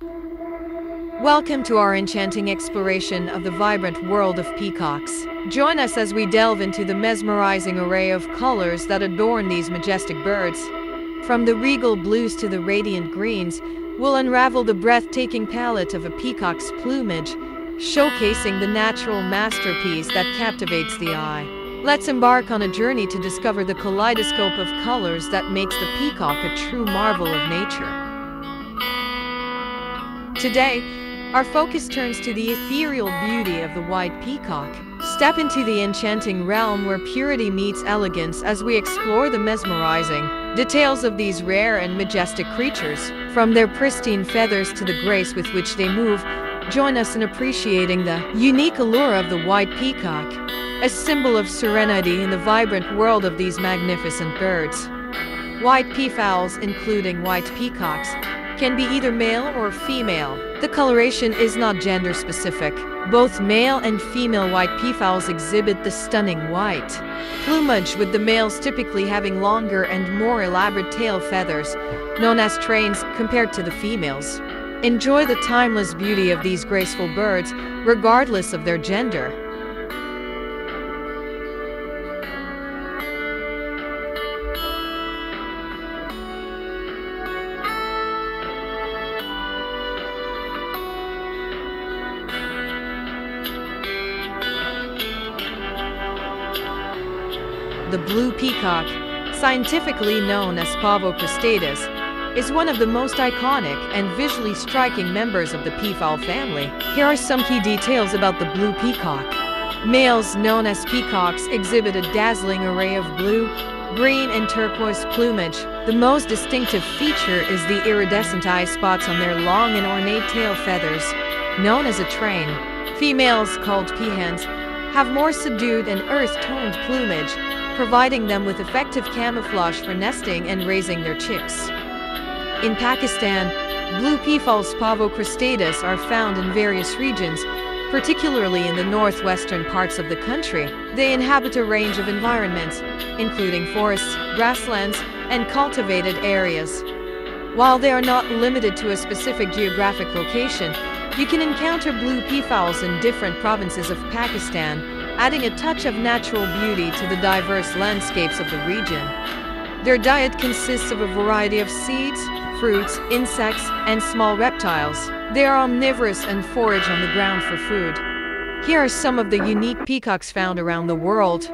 Welcome to our enchanting exploration of the vibrant world of peacocks. Join us as we delve into the mesmerizing array of colors that adorn these majestic birds. From the regal blues to the radiant greens, we'll unravel the breathtaking palette of a peacock's plumage, showcasing the natural masterpiece that captivates the eye. Let's embark on a journey to discover the kaleidoscope of colors that makes the peacock a true marvel of nature. Today, our focus turns to the ethereal beauty of the white peacock. Step into the enchanting realm where purity meets elegance as we explore the mesmerizing details of these rare and majestic creatures. From their pristine feathers to the grace with which they move, join us in appreciating the unique allure of the white peacock, a symbol of serenity in the vibrant world of these magnificent birds. White peafowls, including white peacocks, can be either male or female. The coloration is not gender specific. Both male and female white peafowls exhibit the stunning white plumage, with the males typically having longer and more elaborate tail feathers, known as trains, compared to the females. Enjoy the timeless beauty of these graceful birds, regardless of their gender. The blue peacock, scientifically known as pavo cristatus, is one of the most iconic and visually striking members of the peafowl family. Here are some key details about the blue peacock. Males, known as peacocks, exhibit a dazzling array of blue, green, and turquoise plumage. The most distinctive feature is the iridescent eye spots on their long and ornate tail feathers, known as a train. Females, called peahens, have more subdued and earth-toned plumage, providing them with effective camouflage for nesting and raising their chicks. In Pakistan, blue peafowls pavo cristatus are found in various regions, particularly in the northwestern parts of the country. They inhabit a range of environments, including forests, grasslands, and cultivated areas. While they are not limited to a specific geographic location, you can encounter blue peafowls in different provinces of Pakistan, adding a touch of natural beauty to the diverse landscapes of the region. Their diet consists of a variety of seeds, fruits, insects, and small reptiles. They are omnivorous and forage on the ground for food. Here are some of the unique peacocks found around the world.